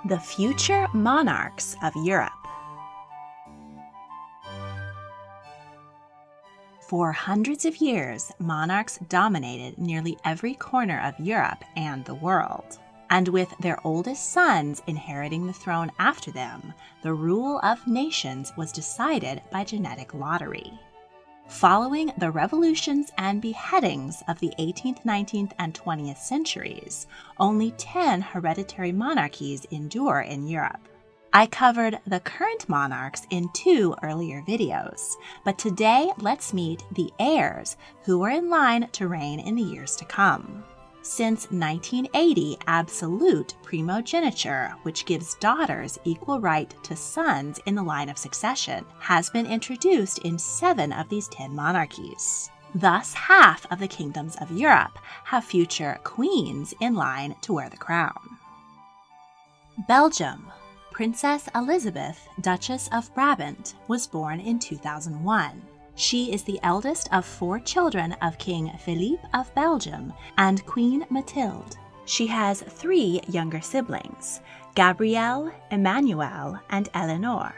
The future monarchs of Europe. For hundreds of years, monarchs dominated nearly every corner of Europe and the world. And with their oldest sons inheriting the throne after them, the rule of nations was decided by genetic lottery. Following the revolutions and beheadings of the 18th, 19th, and 20th centuries, only 10 hereditary monarchies endure in Europe. I covered the current monarchs in 2 earlier videos, but today let's meet the heirs who are in line to reign in the years to come. Since 1980, absolute primogeniture, which gives daughters equal right to sons in the line of succession, has been introduced in 7 of these 10 monarchies. Thus, half of the kingdoms of Europe have future queens in line to wear the crown. Belgium. Princess Elizabeth, Duchess of Brabant, was born in 2001. She is the eldest of 4 children of King Philippe of Belgium and Queen Mathilde. She has 3 younger siblings, Gabrielle, Emmanuel, and Eleanor.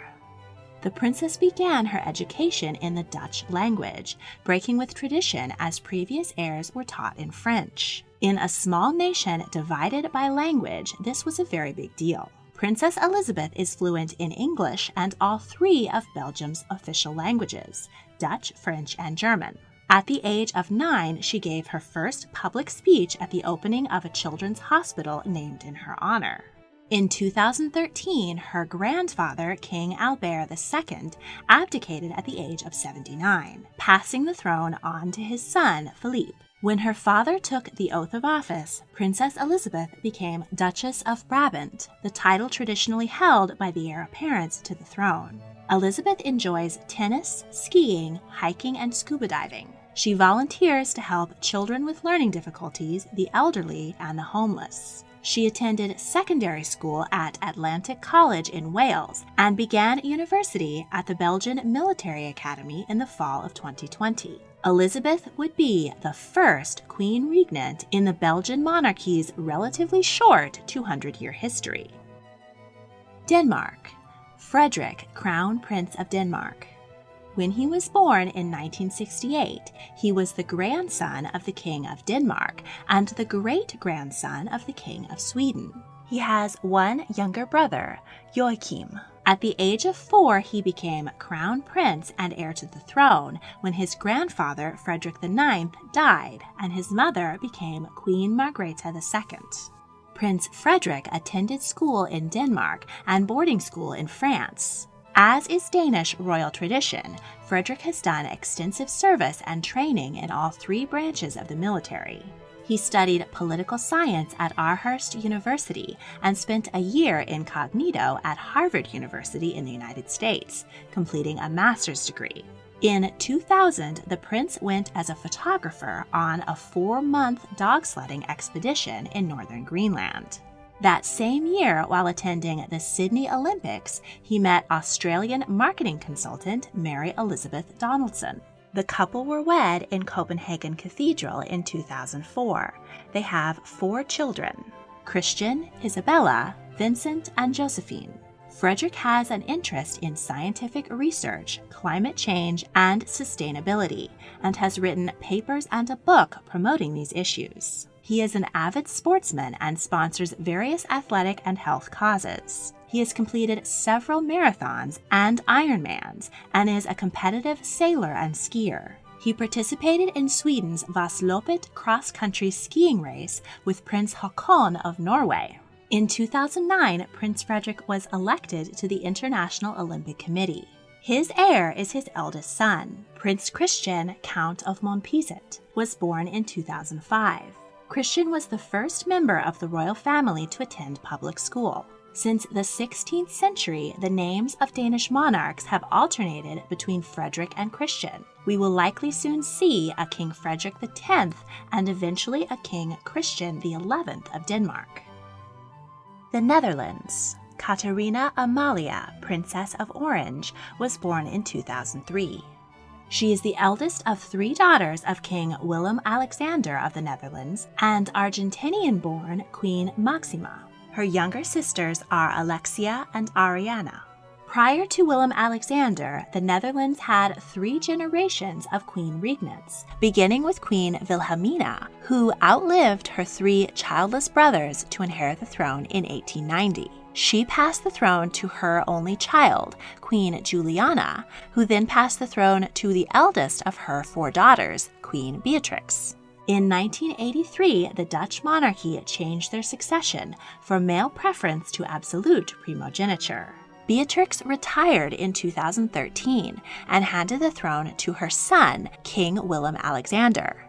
The princess began her education in the Dutch language, breaking with tradition as previous heirs were taught in French. In a small nation divided by language, this was a very big deal. Princess Elizabeth is fluent in English and all 3 of Belgium's official languages, Dutch, French, and German. At the age of 9, she gave her first public speech at the opening of a children's hospital named in her honor. In 2013, her grandfather, King Albert II, abdicated at the age of 79, passing the throne on to his son, Philippe. When her father took the oath of office, Princess Elizabeth became Duchess of Brabant, the title traditionally held by the heir apparent to the throne. Elizabeth enjoys tennis, skiing, hiking, and scuba diving. She volunteers to help children with learning difficulties, the elderly, and the homeless. She attended secondary school at Atlantic College in Wales and began university at the Belgian Military Academy in the fall of 2020. Elizabeth would be the first queen regnant in the Belgian monarchy's relatively short 200-year history. Denmark. Frederick, Crown Prince of Denmark. When he was born in 1968, he was the grandson of the King of Denmark and the great-grandson of the King of Sweden. He has 1 younger brother, Joachim. At the age of 4, he became crown prince and heir to the throne when his grandfather, Frederick IX, died and his mother became Queen Margrethe II. Prince Frederick attended school in Denmark and boarding school in France. As is Danish royal tradition, Frederick has done extensive service and training in all 3 branches of the military. He studied political science at Aarhus University and spent a year incognito at Harvard University in the United States, completing a master's degree. In 2000, the prince went as a photographer on a 4-month dog sledding expedition in northern Greenland. That same year, while attending the Sydney Olympics, he met Australian marketing consultant Mary Elizabeth Donaldson. The couple were wed in Copenhagen Cathedral in 2004. They have 4 children, Christian, Isabella, Vincent, and Josephine. Frederick has an interest in scientific research, climate change, and sustainability, and has written papers and a book promoting these issues. He is an avid sportsman and sponsors various athletic and health causes. He has completed several marathons and Ironmans and is a competitive sailor and skier. He participated in Sweden's Vasaloppet cross-country skiing race with Prince Haakon of Norway. In 2009, Prince Frederick was elected to the International Olympic Committee. His heir is his eldest son. Prince Christian, Count of Montpezat, was born in 2005. Christian was the first member of the royal family to attend public school. Since the 16th century, the names of Danish monarchs have alternated between Frederick and Christian. We will likely soon see a King Frederick X and eventually a King Christian XI of Denmark. The Netherlands. Catharina Amalia, Princess of Orange, was born in 2003. She is the eldest of 3 daughters of King Willem-Alexander of the Netherlands and Argentinian-born Queen Maxima. Her younger sisters are Alexia and Ariana. Prior to Willem-Alexander, the Netherlands had 3 generations of queen regnants, beginning with Queen Wilhelmina, who outlived her 3 childless brothers to inherit the throne in 1890. She passed the throne to her only child, Queen Juliana, who then passed the throne to the eldest of her 4 daughters, Queen Beatrix. In 1983, the Dutch monarchy changed their succession from male preference to absolute primogeniture. Beatrix retired in 2013 and handed the throne to her son, King Willem-Alexander.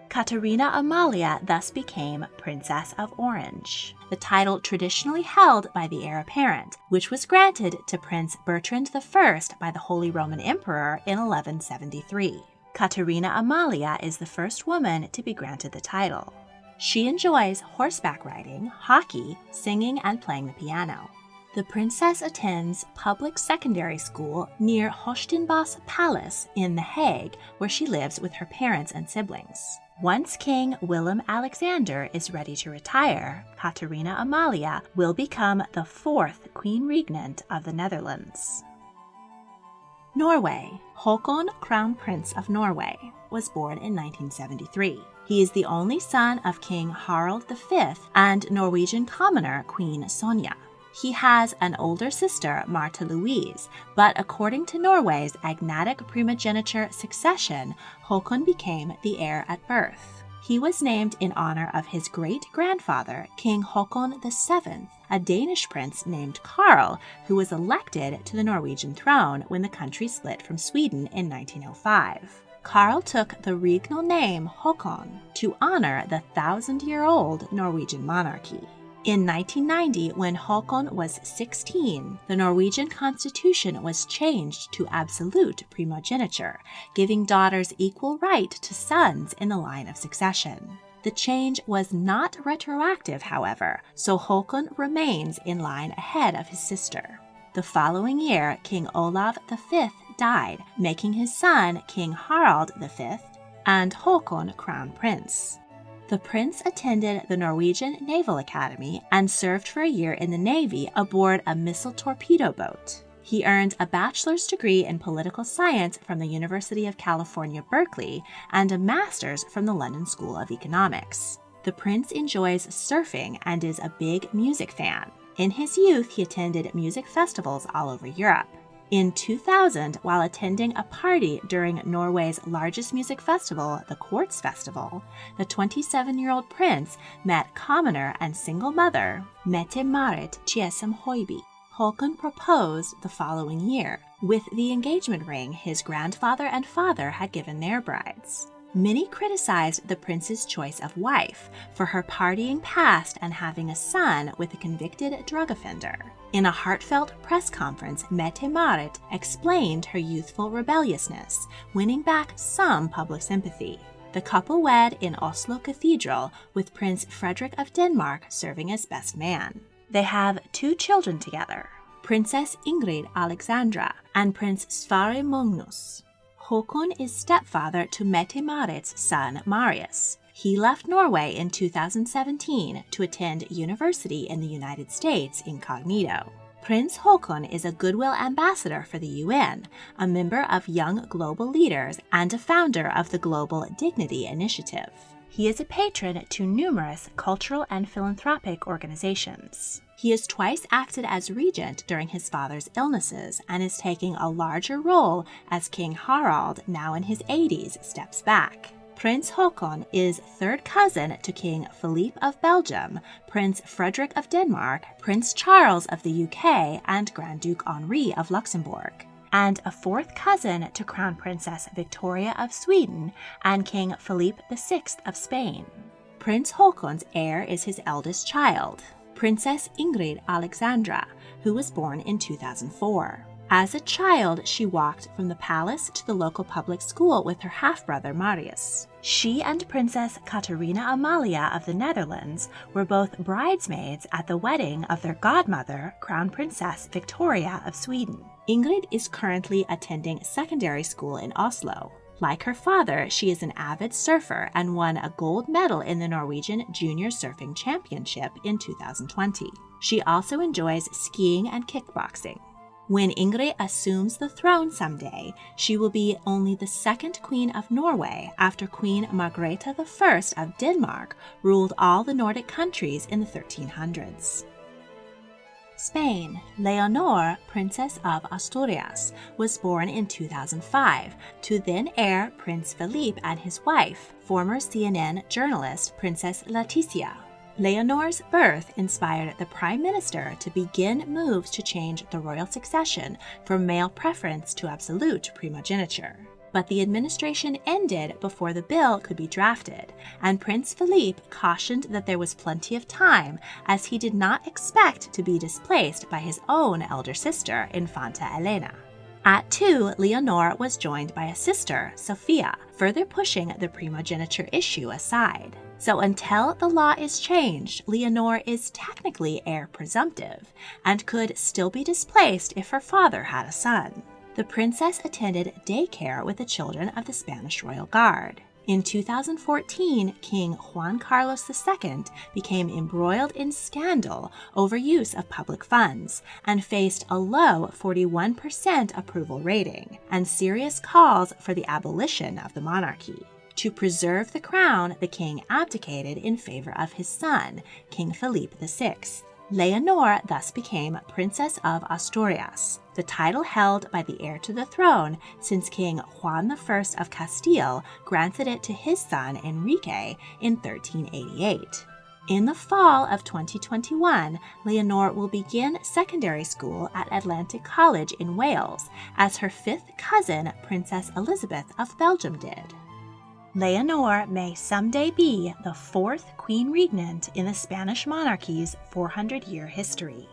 Katerina Amalia thus became Princess of Orange, the title traditionally held by the heir apparent, which was granted to Prince Bertrand I by the Holy Roman Emperor in 1173. Katerina Amalia is the first woman to be granted the title. She enjoys horseback riding, hockey, singing, and playing the piano. The princess attends public secondary school near Hochtenbos Palace in The Hague, where she lives with her parents and siblings. Once King Willem-Alexander is ready to retire, Katerina Amalia will become the 4th Queen Regnant of the Netherlands. Norway. Håkon, Crown Prince of Norway, was born in 1973. He is the only son of King Harald V and Norwegian commoner Queen Sonja. He has an older sister, Martha Louise, but according to Norway's agnatic primogeniture succession, Håkon became the heir at birth. He was named in honor of his great-grandfather, King Håkon VII, a Danish prince named Karl, who was elected to the Norwegian throne when the country split from Sweden in 1905. Karl took the regnal name Håkon to honor the 1,000-year-old Norwegian monarchy. In 1990, when Håkon was 16, the Norwegian constitution was changed to absolute primogeniture, giving daughters equal right to sons in the line of succession. The change was not retroactive, however, so Håkon remains in line ahead of his sister. The following year, King Olav V died, making his son King Harald V and Håkon crown prince. The prince attended the Norwegian Naval Academy and served for a year in the Navy aboard a missile torpedo boat. He earned a bachelor's degree in political science from the University of California, Berkeley, and a master's from the London School of Economics. The prince enjoys surfing and is a big music fan. In his youth, he attended music festivals all over Europe. In 2000, while attending a party during Norway's largest music festival, the Quartz Festival, the 27-year-old prince met commoner and single mother Mette-Marit Tjessem Høiby. Håkon proposed the following year with the engagement ring his grandfather and father had given their brides. Many criticized the prince's choice of wife for her partying past and having a son with a convicted drug offender. In a heartfelt press conference, Mette-Marit explained her youthful rebelliousness, winning back some public sympathy. The couple wed in Oslo Cathedral, with Prince Frederick of Denmark serving as best man. They have 2 children together, Princess Ingrid Alexandra and Prince Sverre Magnus. Håkon is stepfather to Mette-Marit's son Marius. He left Norway in 2017 to attend university in the United States incognito. Prince Håkon is a Goodwill Ambassador for the UN, a member of Young Global Leaders, and a founder of the Global Dignity Initiative. He is a patron to numerous cultural and philanthropic organizations. He has twice acted as regent during his father's illnesses and is taking a larger role as King Harald, now in his 80s, steps back. Prince Håkon is 3rd cousin to King Philippe of Belgium, Prince Frederick of Denmark, Prince Charles of the UK, and Grand Duke Henri of Luxembourg, and a 4th cousin to Crown Princess Victoria of Sweden and King Philippe VI of Spain. Prince Håkon's heir is his eldest child, Princess Ingrid Alexandra, who was born in 2004. As a child, she walked from the palace to the local public school with her half-brother Marius. She and Princess Katerina Amalia of the Netherlands were both bridesmaids at the wedding of their godmother, Crown Princess Victoria of Sweden. Ingrid is currently attending secondary school in Oslo. Like her father, she is an avid surfer and won a gold medal in the Norwegian Junior Surfing Championship in 2020. She also enjoys skiing and kickboxing. When Ingrid assumes the throne someday, she will be only the second queen of Norway after Queen Margrethe I of Denmark ruled all the Nordic countries in the 1300s. Spain. Leonor, Princess of Asturias, was born in 2005 to then heir Prince Felipe and his wife, former CNN journalist Princess Leticia. Leonor's birth inspired the Prime Minister to begin moves to change the royal succession from male preference to absolute primogeniture. But the administration ended before the bill could be drafted, and Prince Felipe cautioned that there was plenty of time, as he did not expect to be displaced by his own elder sister, Infanta Elena. At 2, Leonor was joined by a sister, Sophia, further pushing the primogeniture issue aside. So until the law is changed, Leonor is technically heir presumptive and could still be displaced if her father had a son. The princess attended daycare with the children of the Spanish Royal Guard. In 2014, King Juan Carlos II became embroiled in scandal over use of public funds and faced a low 41% approval rating and serious calls for the abolition of the monarchy. To preserve the crown, the king abdicated in favor of his son, King Felipe VI. Leonor thus became Princess of Asturias, the title held by the heir to the throne since King Juan I of Castile granted it to his son Enrique in 1388. In the fall of 2021, Leonor will begin secondary school at Atlantic College in Wales, as her fifth cousin, Princess Elizabeth of Belgium, did. Leonor may someday be the fourth queen regnant in the Spanish monarchy's 400-year history.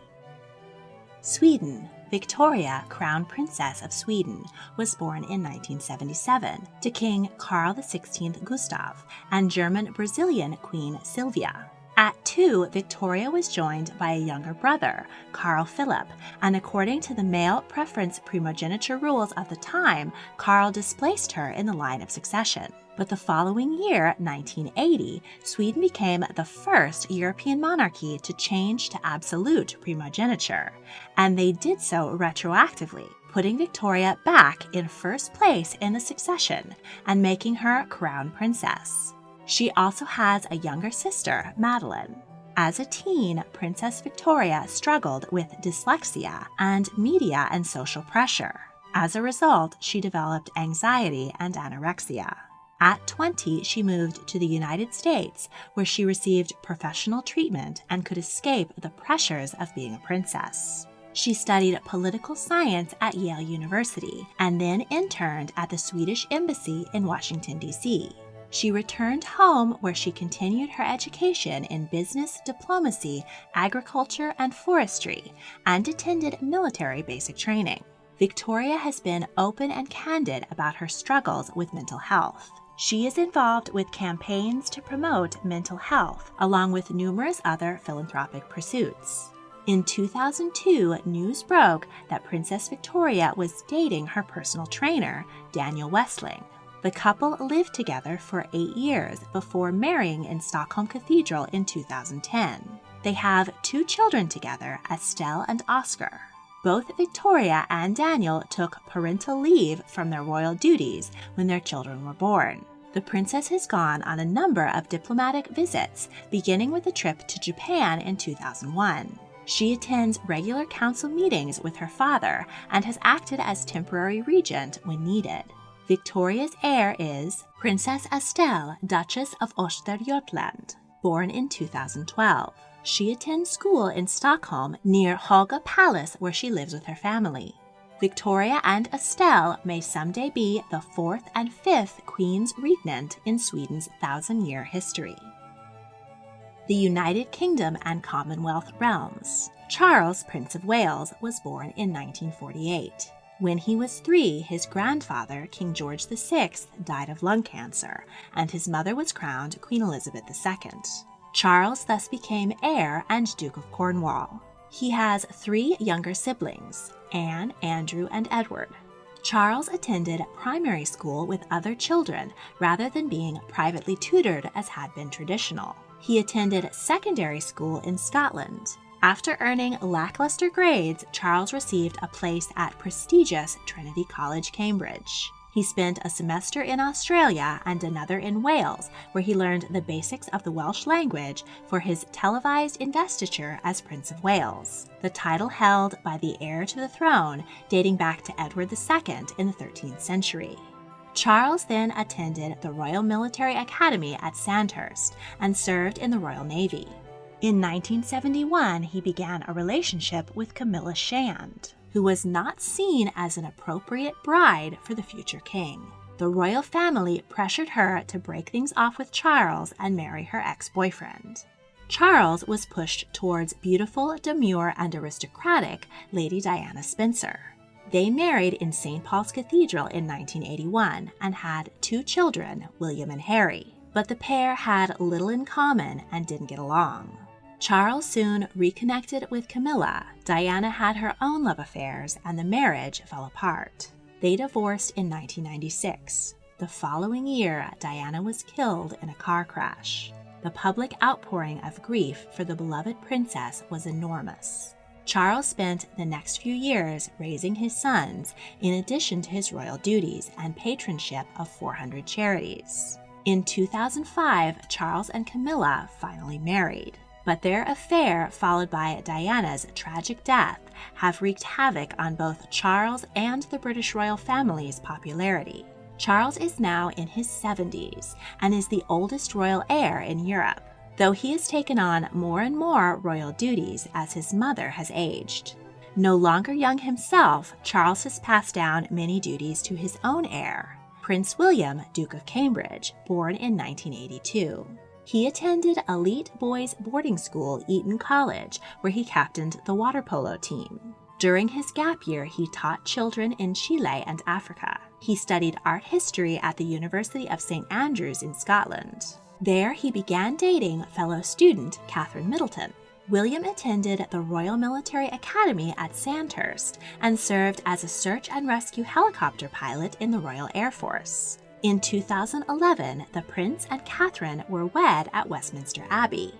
Sweden. Victoria, Crown Princess of Sweden, was born in 1977 to King Carl XVI Gustav and German-Brazilian Queen Sylvia. At 2, Victoria was joined by a younger brother, Carl Philip, and according to the male preference primogeniture rules of the time, Carl displaced her in the line of succession. But the following year, 1980, Sweden became the first European monarchy to change to absolute primogeniture, and they did so retroactively, putting Victoria back in first place in the succession and making her crown princess. She also has a younger sister, Madeline. As a teen, Princess Victoria struggled with dyslexia and media and social pressure. As a result, she developed anxiety and anorexia. At 20, she moved to the United States, where she received professional treatment and could escape the pressures of being a princess. She studied political science at Yale University and then interned at the Swedish Embassy in Washington, D.C. She returned home, where she continued her education in business, diplomacy, agriculture, and forestry, and attended military basic training. Victoria has been open and candid about her struggles with mental health. She is involved with campaigns to promote mental health, along with numerous other philanthropic pursuits. In 2002, news broke that Princess Victoria was dating her personal trainer, Daniel Westling. The couple lived together for 8 years before marrying in Stockholm Cathedral in 2010. They have 2 children together, Estelle and Oscar. Both Victoria and Daniel took parental leave from their royal duties when their children were born. The princess has gone on a number of diplomatic visits, beginning with a trip to Japan in 2001. She attends regular council meetings with her father and has acted as temporary regent when needed. Victoria's heir is Princess Estelle, Duchess of Östergötland, born in 2012. She attends school in Stockholm near Haga Palace, where she lives with her family. Victoria and Estelle may someday be the 4th and 5th queens regnant in Sweden's 1,000-year history. The United Kingdom and Commonwealth realms. Charles, Prince of Wales, was born in 1948. When he was 3, his grandfather, King George VI, died of lung cancer, and his mother was crowned Queen Elizabeth II. Charles thus became heir and Duke of Cornwall. He has 3 younger siblings, Anne, Andrew, and Edward. Charles attended primary school with other children rather than being privately tutored as had been traditional. He attended secondary school in Scotland. After earning lackluster grades, Charles received a place at prestigious Trinity College, Cambridge. He spent a semester in Australia and another in Wales, where he learned the basics of the Welsh language for his televised investiture as Prince of Wales, the title held by the heir to the throne dating back to Edward II in the 13th century. Charles then attended the Royal Military Academy at Sandhurst and served in the Royal Navy. In 1971, he began a relationship with Camilla Shand, who was not seen as an appropriate bride for the future king. The royal family pressured her to break things off with Charles and marry her ex-boyfriend. Charles was pushed towards beautiful, demure, and aristocratic Lady Diana Spencer. They married in St. Paul's Cathedral in 1981 and had 2 children, William and Harry, but the pair had little in common and didn't get along. Charles soon reconnected with Camilla. Diana had her own love affairs, and the marriage fell apart. They divorced in 1996. The following year, Diana was killed in a car crash. The public outpouring of grief for the beloved princess was enormous. Charles spent the next few years raising his sons, in addition to his royal duties and patronship of 400 charities. In 2005, Charles and Camilla finally married. But their affair, followed by Diana's tragic death, have wreaked havoc on both Charles and the British royal family's popularity. Charles is now in his 70s and is the oldest royal heir in Europe, though he has taken on more and more royal duties as his mother has aged. No longer young himself, Charles has passed down many duties to his own heir, Prince William, Duke of Cambridge, born in 1982. He attended elite boys' boarding school, Eton College, where he captained the water polo team. During his gap year, he taught children in Chile and Africa. He studied art history at the University of St. Andrews in Scotland. There, he began dating fellow student Catherine Middleton. William attended the Royal Military Academy at Sandhurst and served as a search and rescue helicopter pilot in the Royal Air Force. In 2011, the Prince and Catherine were wed at Westminster Abbey.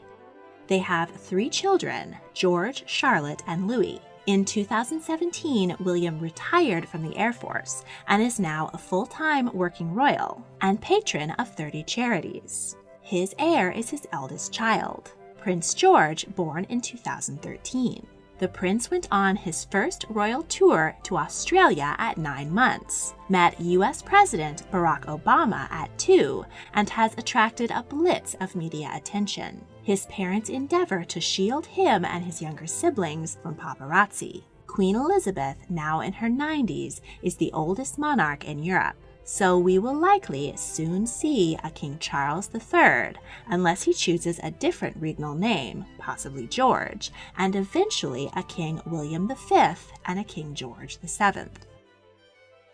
They have 3 children, George, Charlotte, and Louis. In 2017, William retired from the Air Force and is now a full-time working royal and patron of 30 charities. His heir is his eldest child, Prince George, born in 2013. The prince went on his first royal tour to Australia at 9 months, met U.S. President Barack Obama at 2, and has attracted a blitz of media attention. His parents endeavor to shield him and his younger siblings from paparazzi. Queen Elizabeth, now in her 90s, is the oldest monarch in Europe. So we will likely soon see a King Charles III, unless he chooses a different regnal name, possibly George, and eventually a King William V and a King George VII.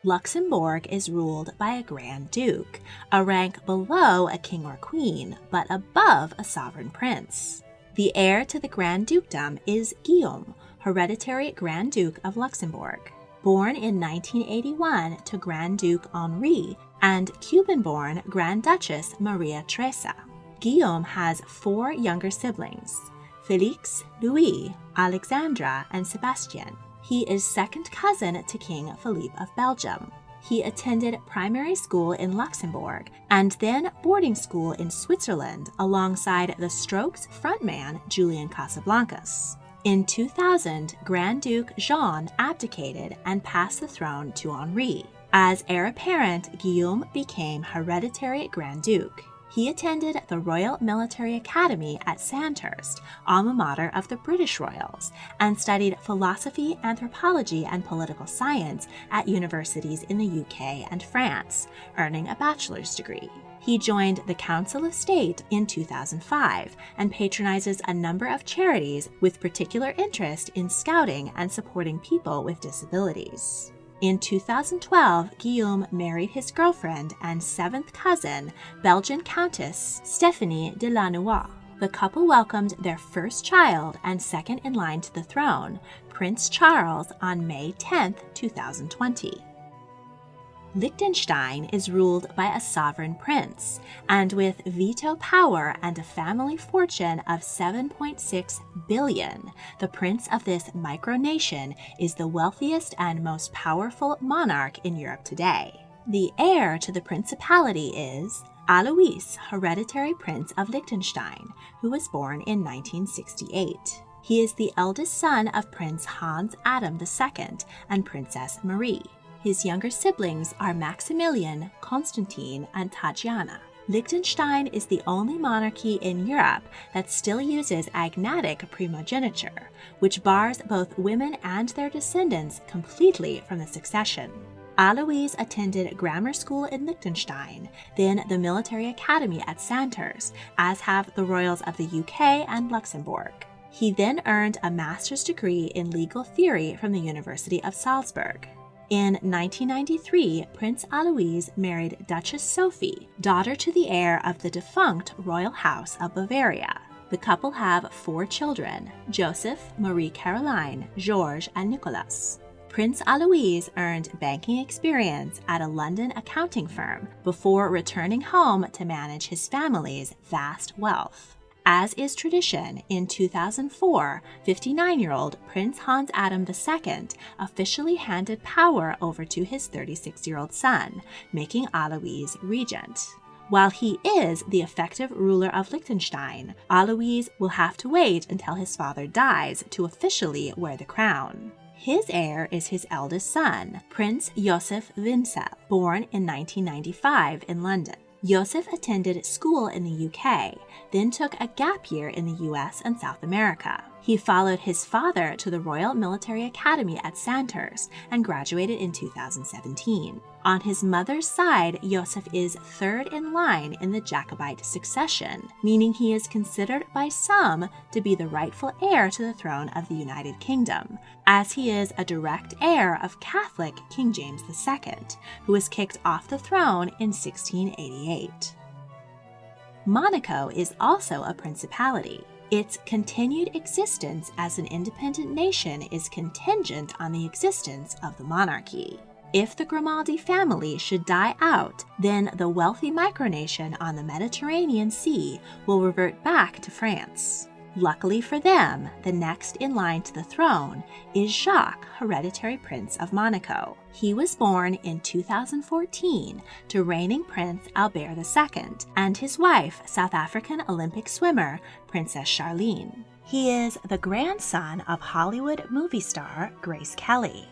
Luxembourg is ruled by a Grand Duke, a rank below a king or queen, but above a sovereign prince. The heir to the Grand Dukedom is Guillaume, hereditary Grand Duke of Luxembourg. Born in 1981 to Grand Duke Henri and Cuban-born Grand Duchess Maria Teresa. Guillaume has 4 younger siblings, Félix, Louis, Alexandra, and Sebastian. He is second cousin to King Philippe of Belgium. He attended primary school in Luxembourg and then boarding school in Switzerland alongside the Strokes frontman Julian Casablancas. In 2000, Grand Duke Jean abdicated and passed the throne to Henri. As heir apparent, Guillaume became hereditary Grand Duke. He attended the Royal Military Academy at Sandhurst, alma mater of the British Royals, and studied philosophy, anthropology, and political science at universities in the UK and France, earning a bachelor's degree. He joined the Council of State in 2005 and patronizes a number of charities with particular interest in scouting and supporting people with disabilities. In 2012, Guillaume married his girlfriend and 7th cousin, Belgian Countess Stéphanie de Lannoy. The couple welcomed their first child and second in line to the throne, Prince Charles, on May 10, 2020. Liechtenstein is ruled by a sovereign prince, and with veto power and a family fortune of 7.6 billion, the prince of this micronation is the wealthiest and most powerful monarch in Europe today. The heir to the principality is Alois, hereditary prince of Liechtenstein, who was born in 1968. He is the eldest son of Prince Hans Adam II and Princess Marie. His younger siblings are Maximilian, Constantine, and Tatiana. Liechtenstein is the only monarchy in Europe that still uses agnatic primogeniture, which bars both women and their descendants completely from the succession. Alois attended grammar school in Liechtenstein, then the military academy at Sandhurst, as have the royals of the UK and Luxembourg. He then earned a master's degree in legal theory from the University of Salzburg. In 1993, Prince Alois married Duchess Sophie, daughter to the heir of the defunct Royal House of Bavaria. The couple have 4 children: Joseph, Marie-Caroline, Georges, and Nicolas. Prince Alois earned banking experience at a London accounting firm before returning home to manage his family's vast wealth. As is tradition, in 2004, 59-year-old Prince Hans Adam II officially handed power over to his 36-year-old son, making Alois regent. While he is the effective ruler of Liechtenstein, Alois will have to wait until his father dies to officially wear the crown. His heir is his eldest son, Prince Joseph Vincel, born in 1995 in London. Joseph attended school in the UK, then took a gap year in the US and South America. He followed his father to the Royal Military Academy at Sandhurst and graduated in 2017. On his mother's side, Joseph is third in line in the Jacobite succession, meaning he is considered by some to be the rightful heir to the throne of the United Kingdom, as he is a direct heir of Catholic King James II, who was kicked off the throne in 1688. Monaco is also a principality. Its continued existence as an independent nation is contingent on the existence of the monarchy. If the Grimaldi family should die out, then the wealthy micronation on the Mediterranean Sea will revert back to France. Luckily for them, the next in line to the throne is Jacques, hereditary prince of Monaco. He was born in 2014 to reigning Prince Albert II and his wife, South African Olympic swimmer Princess Charlene. He is the grandson of Hollywood movie star Grace Kelly.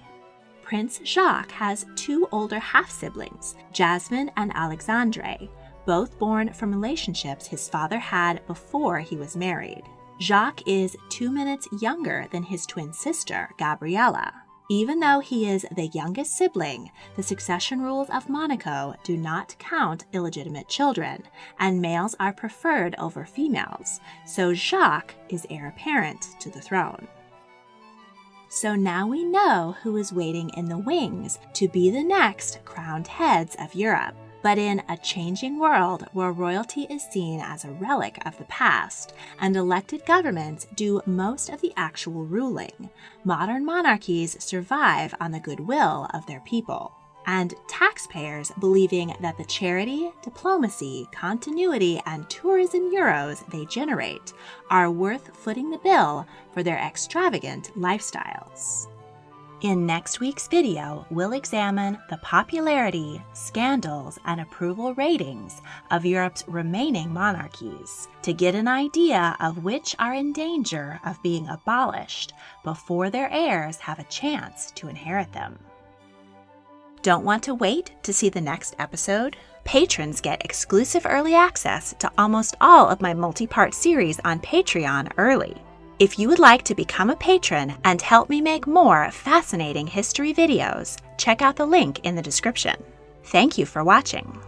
Prince Jacques has 2 older half-siblings, Jasmine and Alexandre, both born from relationships his father had before he was married. Jacques is 2 minutes younger than his twin sister, Gabriella. Even though he is the youngest sibling, the succession rules of Monaco do not count illegitimate children, and males are preferred over females, so Jacques is heir apparent to the throne. So now we know who is waiting in the wings to be the next crowned heads of Europe. But in a changing world where royalty is seen as a relic of the past and elected governments do most of the actual ruling, modern monarchies survive on the goodwill of their people. And taxpayers believing that the charity, diplomacy, continuity, and tourism euros they generate are worth footing the bill for their extravagant lifestyles. In next week's video, we'll examine the popularity, scandals, and approval ratings of Europe's remaining monarchies to get an idea of which are in danger of being abolished before their heirs have a chance to inherit them. Don't want to wait to see the next episode? Patrons get exclusive early access to almost all of my multi-part series on Patreon early. If you would like to become a patron and help me make more fascinating history videos, check out the link in the description. Thank you for watching.